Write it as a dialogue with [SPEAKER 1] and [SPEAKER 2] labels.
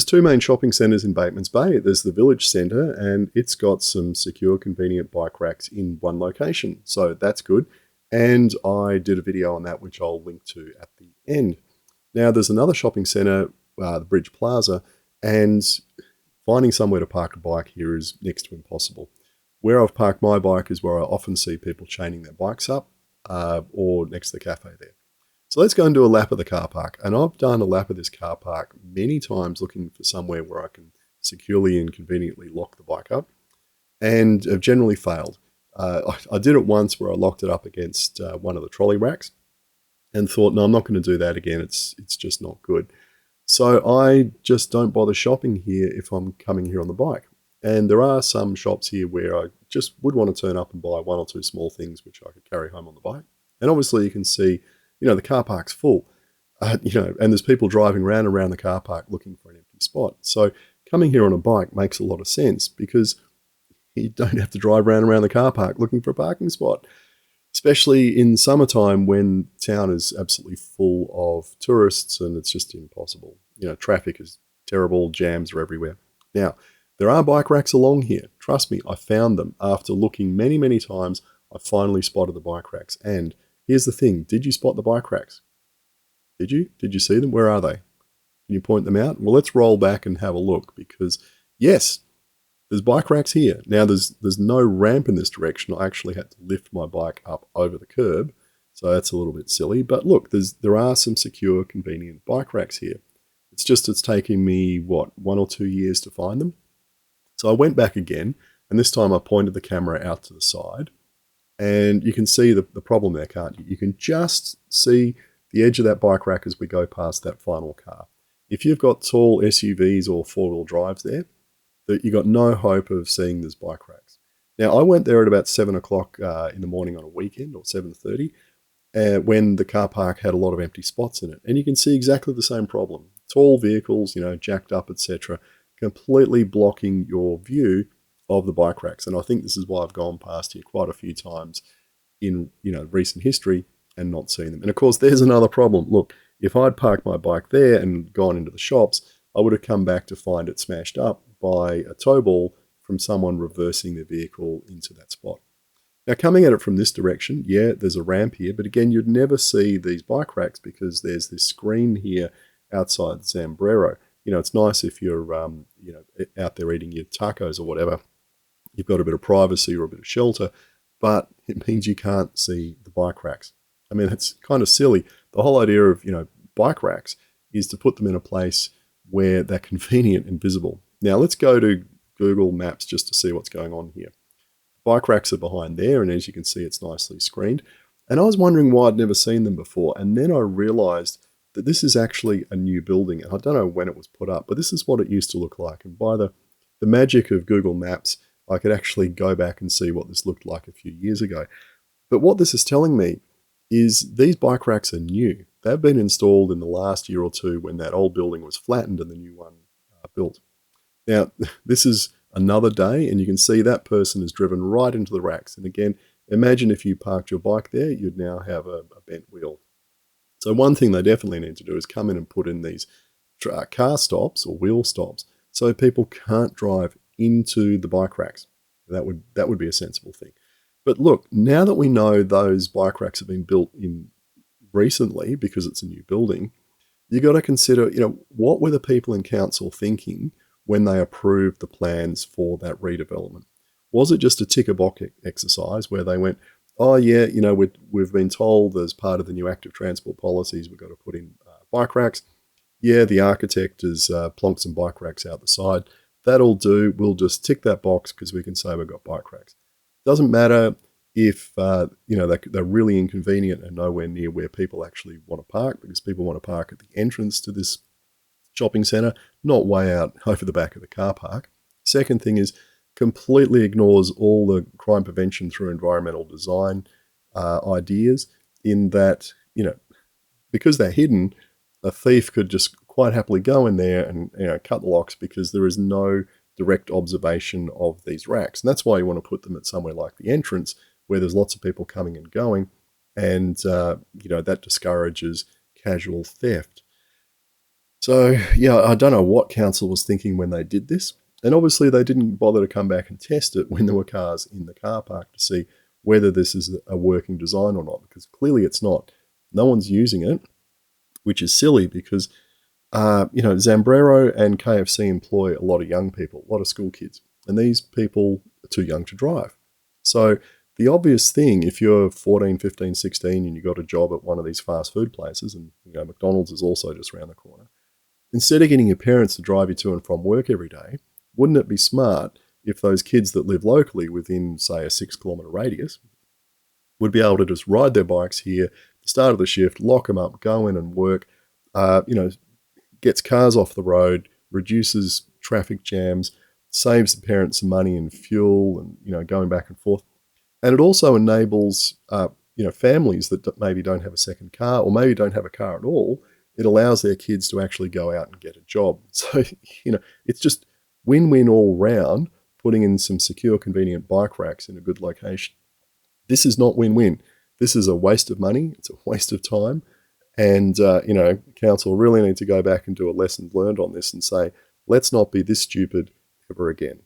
[SPEAKER 1] two main shopping centres in Batemans Bay. There's the Village Centre, and it's got some secure, convenient bike racks in one location. So that's good. And I did a video on that, which I'll link to at the end. Now, there's another shopping centre, the Bridge Plaza, and finding somewhere to park a bike here is next to impossible. Where I've parked my bike is where I often see people chaining their bikes up or next to the cafe there. So let's go and do a lap of the car park. And I've done a lap of this car park many times looking for somewhere where I can securely and conveniently lock the bike up, and have generally failed. I did it once where I locked it up against one of the trolley racks and thought, no, I'm not going to do that again. It's just not good. So I just don't bother shopping here if I'm coming here on the bike. And there are some shops here where I just would want to turn up and buy one or two small things which I could carry home on the bike. And obviously you can see, the car park's full, and there's people driving around the car park looking for an empty spot. So coming here on a bike makes a lot of sense because you don't have to drive around the car park looking for a parking spot, especially in summertime when town is absolutely full of tourists and it's just impossible. Traffic is terrible, jams are everywhere. Now, there are bike racks along here. Trust me, I found them. After looking many, many times, I finally spotted the bike racks. And here's the thing. Did you spot the bike racks? Did you? Did you see them? Where are they? Can you point them out? Well, let's roll back and have a look because, yes, there's bike racks here. Now, there's no ramp in this direction. I actually had to lift my bike up over the curb, so that's a little bit silly. But look, there are some secure, convenient bike racks here. It's taking me, 1 or 2 years to find them. So I went back again, and this time I pointed the camera out to the side, and you can see the problem there, can't you? You can just see the edge of that bike rack as we go past that final car. If you've got tall SUVs or four-wheel drives there, you've got no hope of seeing those bike racks. Now, I went there at about 7 o'clock in the morning on a weekend, or 7:30, when the car park had a lot of empty spots in it. And you can see exactly the same problem. Tall vehicles, jacked up, etc., completely blocking your view of the bike racks. And I think this is why I've gone past here quite a few times in recent history and not seen them. And of course, there's another problem. Look, if I'd parked my bike there and gone into the shops, I would have come back to find it smashed up by a tow ball from someone reversing their vehicle into that spot. Now, coming at it from this direction, yeah, there's a ramp here, but again, you'd never see these bike racks because there's this screen here outside the sombrero. It's nice if you're, out there eating your tacos or whatever. You've got a bit of privacy or a bit of shelter, but it means you can't see the bike racks. I mean, it's kind of silly. The whole idea of, bike racks is to put them in a place where they're convenient and visible. Now, let's go to Google Maps just to see what's going on here. Bike racks are behind there, and as you can see, it's nicely screened. And I was wondering why I'd never seen them before, and then I realized that this is actually a new building. And I don't know when it was put up, but this is what it used to look like. And by the magic of Google Maps, I could actually go back and see what this looked like a few years ago. But what this is telling me is these bike racks are new. They've been installed in the last year or two when that old building was flattened and the new one built. Now, this is another day, and you can see that person has driven right into the racks. And again, imagine if you parked your bike there, you'd now have a bent wheel. So one thing they definitely need to do is come in and put in these car stops or wheel stops so people can't drive into the bike racks. That would be a sensible thing. But look, now that we know those bike racks have been built in recently because it's a new building, you got to consider, what were the people in council thinking when they approved the plans for that redevelopment? Was it just a tick-a-box exercise where they went, oh yeah, we've been told as part of the new active transport policies we've got to put in bike racks. Yeah, the architect has plonked some bike racks out the side. That'll do. We'll just tick that box because we can say we've got bike racks. Doesn't matter if they're really inconvenient and nowhere near where people actually want to park, because people want to park at the entrance to this shopping centre, not way out over the back of the car park. Second thing is completely ignores all the crime prevention through environmental design ideas, in that, because they're hidden, a thief could just quite happily go in there and cut the locks because there is no direct observation of these racks. And that's why you want to put them at somewhere like the entrance where there's lots of people coming and going, and that discourages casual theft. So, yeah, I don't know what council was thinking when they did this. And obviously, they didn't bother to come back and test it when there were cars in the car park to see whether this is a working design or not, because clearly it's not. No one's using it, which is silly because, Zambrero and KFC employ a lot of young people, a lot of school kids, and these people are too young to drive. So, the obvious thing, if you're 14, 15, 16 and you got a job at one of these fast food places, and McDonald's is also just around the corner, instead of getting your parents to drive you to and from work every day, wouldn't it be smart if those kids that live locally within, say, a 6 kilometre radius would be able to just ride their bikes here, at the start of the shift, lock them up, go in and work, uh, you know, gets cars off the road, reduces traffic jams, saves the parents some money in fuel and, going back and forth. And it also enables, families that maybe don't have a second car or maybe don't have a car at all. It allows their kids to actually go out and get a job. So, it's just win-win all round, putting in some secure, convenient bike racks in a good location. This is not win-win. This is a waste of money. It's a waste of time. And, council really need to go back and do a lessons learned on this and say, let's not be this stupid ever again.